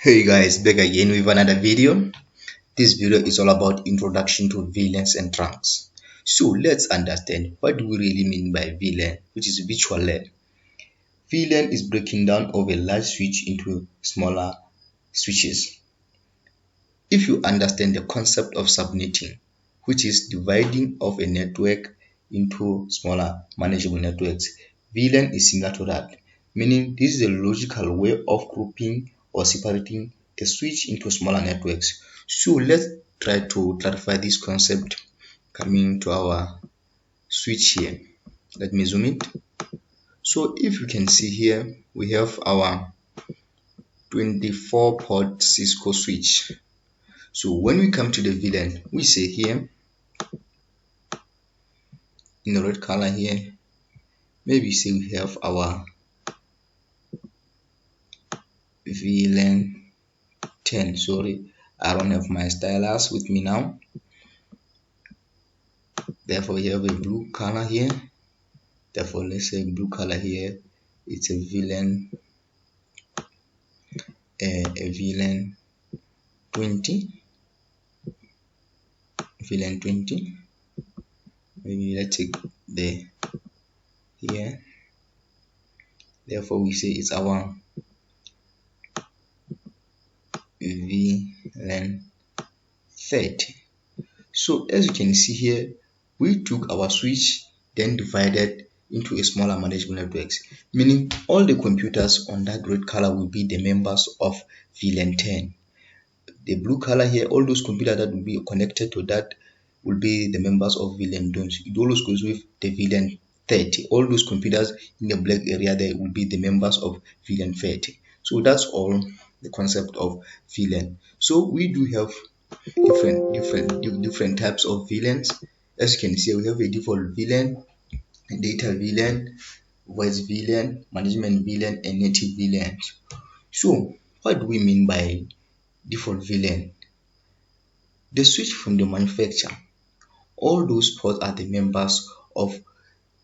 Hey guys, back again with another video. This video is all about introduction to VLANs and trunks. So let's understand what do we really mean by VLAN, which is virtual LAN. VLAN is breaking down of a large switch into smaller switches. If you understand the concept of subnetting, which is dividing of a network into smaller manageable networks, VLAN is similar to that, meaning this is a logical way of grouping or separating a switch into smaller networks. So let's try to clarify this concept coming to our switch here. Let me zoom it. So if you can see here, we have our 24 port Cisco switch. So when we come to the VLAN, we say here in the red color here, maybe say we have our VLAN 10. Sorry, I don't have my stylus with me now. Therefore, we have a blue color here. Therefore, let's say blue color here. It's a VLAN, a VLAN 20. VLAN 20. Maybe let's take the here. Therefore, we say it's our VLAN 30. So as you can see here, we took our switch, then divided into a smaller manageable networks, meaning all the computers on that red color will be the members of VLAN 10. The blue color here, all those computers that will be connected to that will be the members of VLAN 10. It always goes with the VLAN 30. All those computers in the black area there will be the members of VLAN 30. So that's all the concept of VLAN. So we do have different types of VLANs. As you can see, we have a default VLAN, data VLAN, voice VLAN, management VLAN, and native VLAN. So what do we mean by default VLAN? The switch from the manufacturer, all those ports are the members of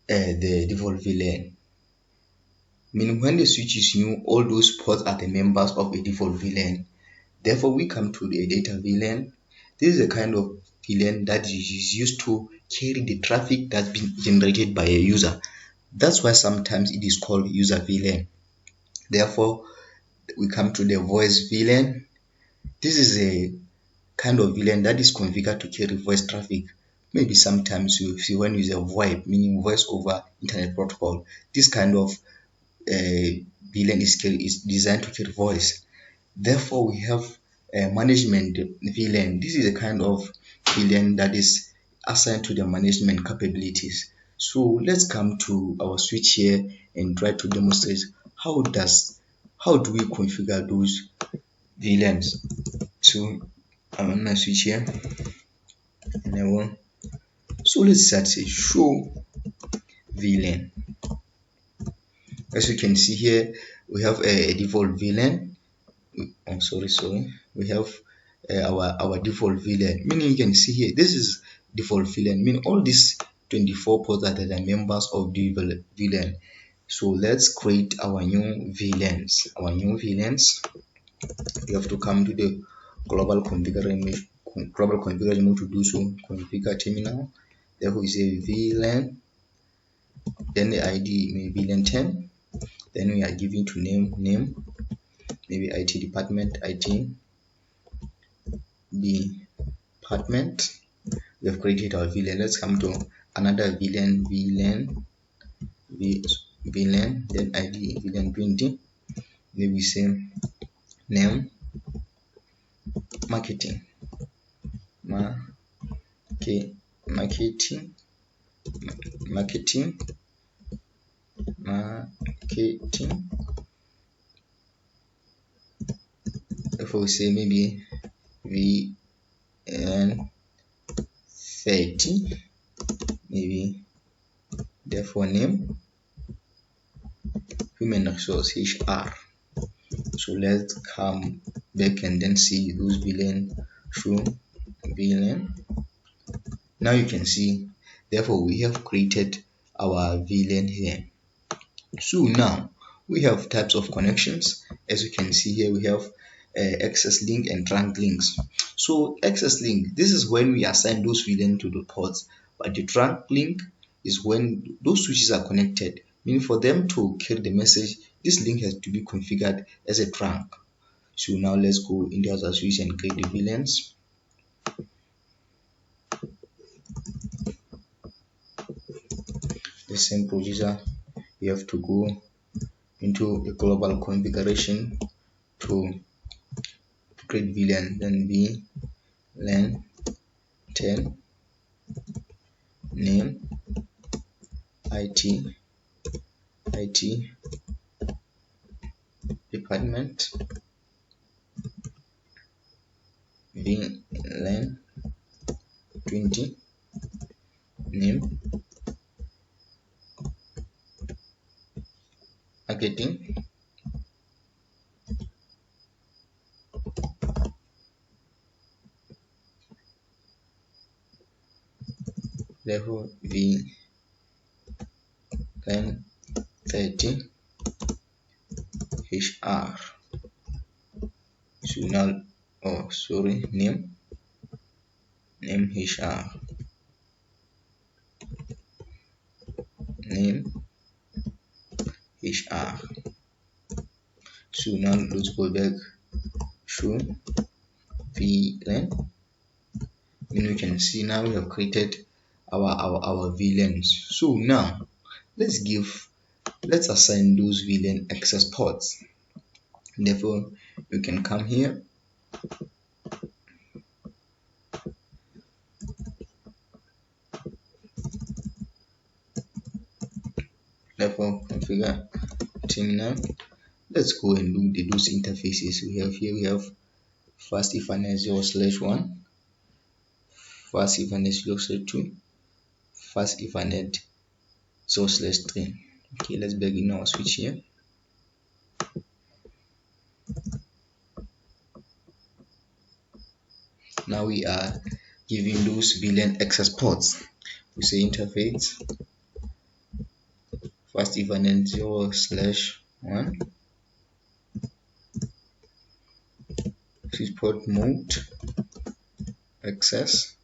the default VLAN. Meaning when the switch is new, all those ports are the members of a default VLAN. Therefore, we come to the data VLAN. This is a kind of VLAN that is used to carry the traffic that's been generated by a user. That's why sometimes it is called user VLAN. Therefore, we come to the voice VLAN. This is a kind of VLAN that is configured to carry voice traffic. Maybe sometimes you see when you use a VoIP, meaning voice over internet protocol. This kind of VLAN is designed to carry voice. Therefore, we have a management VLAN. This is a kind of VLAN that is assigned to the management capabilities. So let's come to our switch here and try to demonstrate how do we configure those VLANs. So I'm on my switch here, and I will. So let's start say show VLAN. As you can see here, we have a default VLAN. I'm sorry. We have our default VLAN, meaning you can see here this is default VLAN, meaning all these 24 ports are the members of the VLAN. So let's create our new VLANs. We have to come to the global configuration mode to do so. Configure terminal. Therefore we say VLAN, then the ID may be VLAN 10. Then we are giving to name, maybe IT department, department. We have created our VLAN. Let's come to another VLAN, then ID VLAN 20. Maybe we say name marketing. Therefore we say maybe VN 30, maybe therefore name human resource HR. So let's come back and then see those VLAN. Show VLAN. Now you can see, therefore we have created our VLAN here. So now we have types of connections. As you can see here, we have access link and trunk links. So access link, this is when we assign those VLAN to the ports, but the trunk link is when those switches are connected, meaning for them to carry the message, this link has to be configured as a trunk. So now let's go into our switch and create the VLANs. The same procedure, you have to go into a global configuration to create VLAN, then VLAN 10 name IT department, VLAN 20 name marketing, level VLAN 30 HR. So now, name HR, name HR. So now let's go back to VLAN, and we can see now we have created our VLANs. So now let's assign those VLAN access ports. Therefore, you can come here, therefore configure terminal. Let's go and look at those interfaces we have here. We have fast Ethernet 0/1, fast Ethernet 0/2, fast Ethernet 0/3. Okay, let's begin our switch here. Now we are giving those VLAN access ports. We say interface fast Ethernet 0/1, switch port mode access,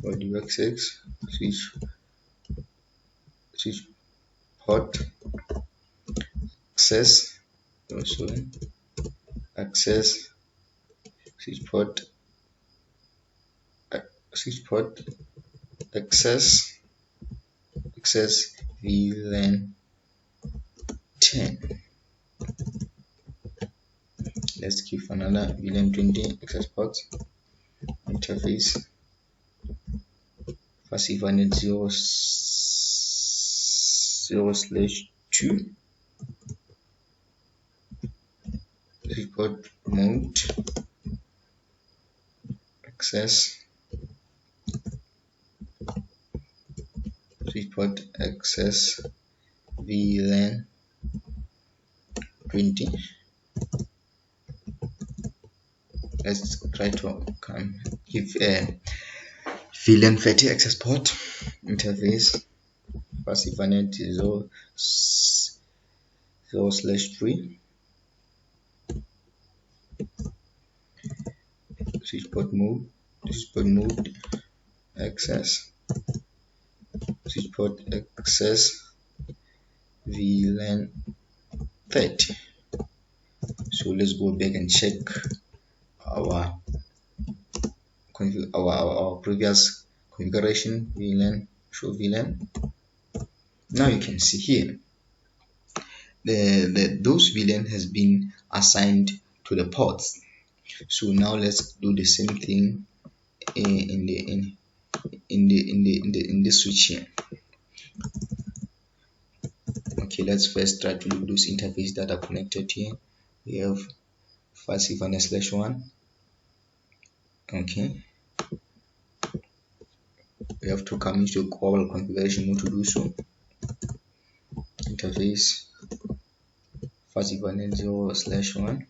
audio access, switch port access, also access, switch port access VLAN 10. Let's give another VLAN 20 access port interface fast Ethernet 0/2, switch port mode access, switch port access VLAN 20. Let's try to give a VLAN 30 access port interface fast Ethernet 0/3, switch port mode access, switch port access VLAN 30. So let's go back and check our previous configuration. VLAN, show VLAN. Now you can see here those VLAN has been assigned to the ports. So now let's do the same thing in the switch here. Okay, let's first try to look those interfaces that are connected here. We have fast Ethernet /1. Okay, we have to come into global configuration mode to do so. Interface fast Ethernet 0/1,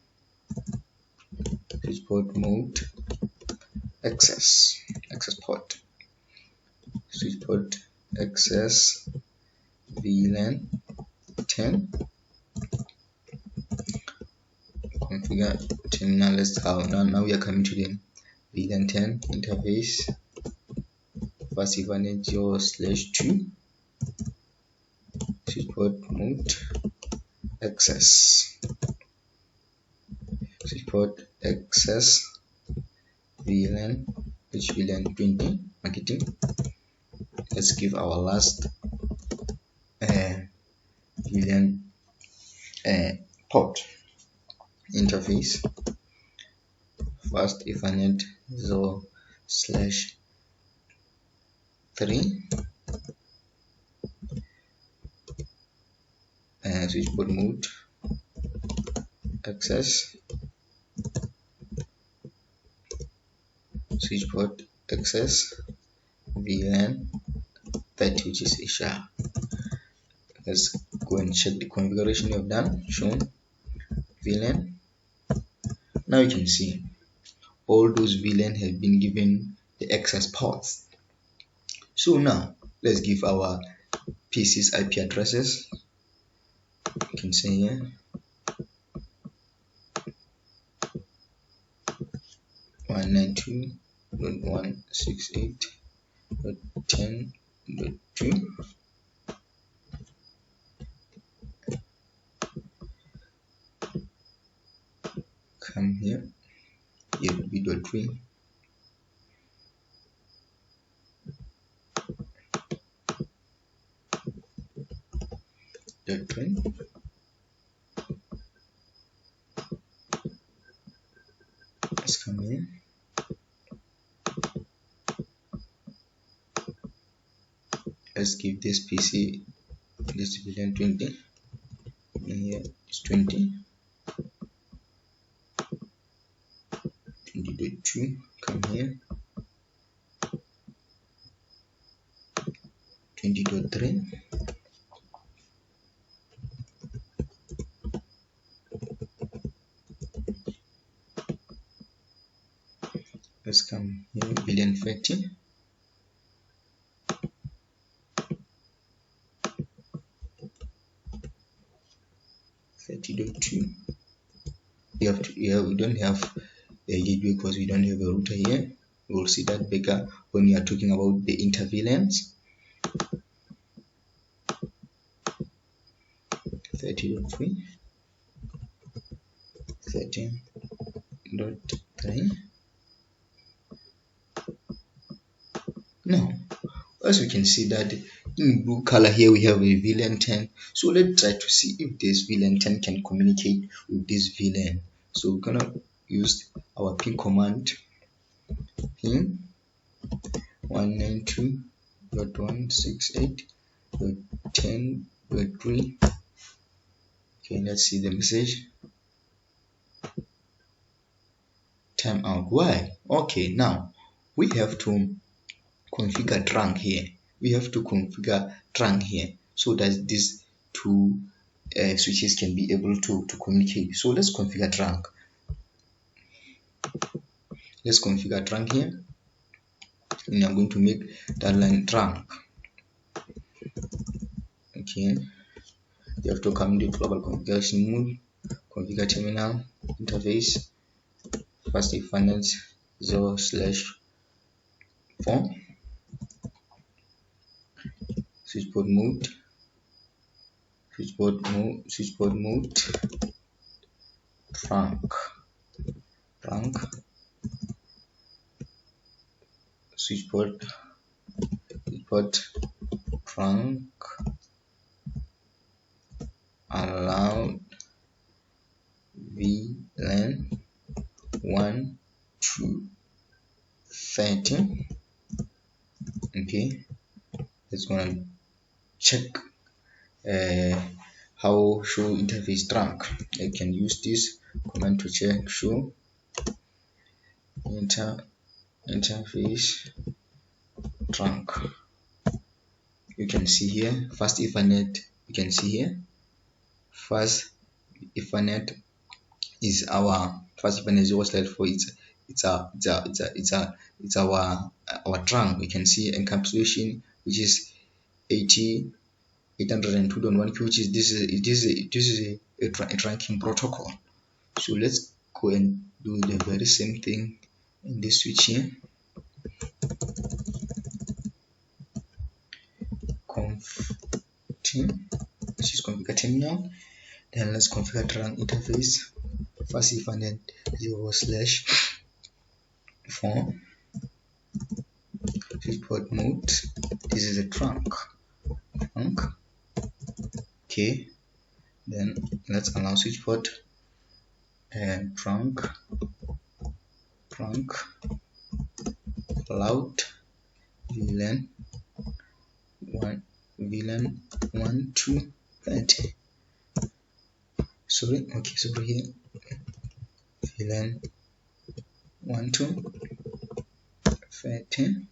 switch port mode access port, switch port access VLAN 10, configure terminal. Let's have now we are coming to the VLAN 10 interface. First Ethernet 0/2 switchport mode access, switchport access VLAN VLAN 20 marketing. Let's give our last VLAN port interface. First Ethernet 0/3 switchport mode access, switchport access VLAN 30, which is A#. Let's go and check the configuration we have done. Shown VLAN. Now you can see all those VLAN have been given the access ports. So now let's give our PC's IP addresses. You can see here 192.168.10.2. Come here, it will be .3. Let's come in. Let's give this PC this VLAN 20, and here is 20. 20.2. Come here 20.3. Let's come here VLAN 30. 30.2. We don't have a gateway because we don't have a router here. We'll see that better when we are talking about the inter-VLANs. 30.3, 13.3. Now, as we can see that in blue color here we have a VLAN 10. So let's try to see if this VLAN 10 can communicate with this VLAN. So we're gonna use our ping command, ping 192.168.10.3. Okay, let's see the message. Timeout. Why? Okay, now we have to configure trunk here. We have to configure trunk here so that these two switches can be able to communicate. So let's configure trunk. Let's configure trunk here, and I'm going to make that line trunk. Okay, you have to come to global configuration mode, configure terminal interface. First Ethernet 0/4 switchport mode, switchport mode trunk, switchport trunk allowed VLAN 1 to 30. Okay, let's gonna check how show interface trunk. I can use this command to check show interface trunk. You can see here first Ethernet. You can see here first Ethernet is our first Ethernet 0/4. It's our trunk. We can see encapsulation, which is 802.1q, which is this is a trunking protocol. So let's go and do the very same thing in this switch here. Conf team, which is configure terminal. Then let's configure trunk interface. First if and then 0/4 switchport mode. This is a trunk. Okay, then let's allow switchport and trunk loud VLAN 1 to 30. Sorry, here VLAN 1 to 30.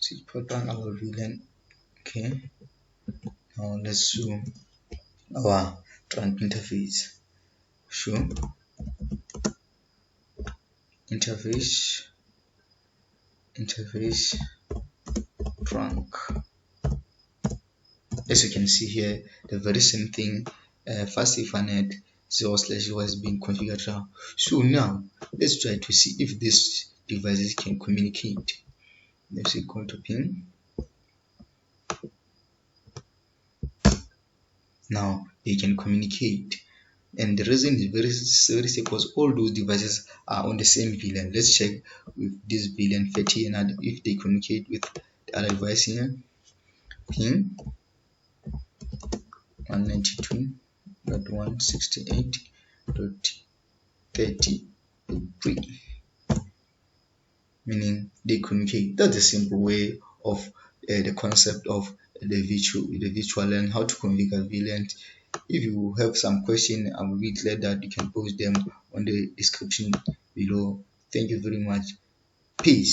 Switchport trunk allow VLAN. Okay, now let's show our trunk interface. Show interface trunk. As you can see here, the very same thing. Fast Ethernet 0/0 has been configured now. So now let's try to see if these devices can communicate. Let's say go to pin. Now they can communicate, and the reason is very simple, because all those devices are on the same VLAN. Let's check with this VLAN 30 and if they communicate with the other device here. Pin 192.168.33, meaning they communicate. That's the simple way of the concept of the virtual LAN, how to configure VLAN. If you have some question, I will be glad that you can post them on the description below. Thank you very much. Peace.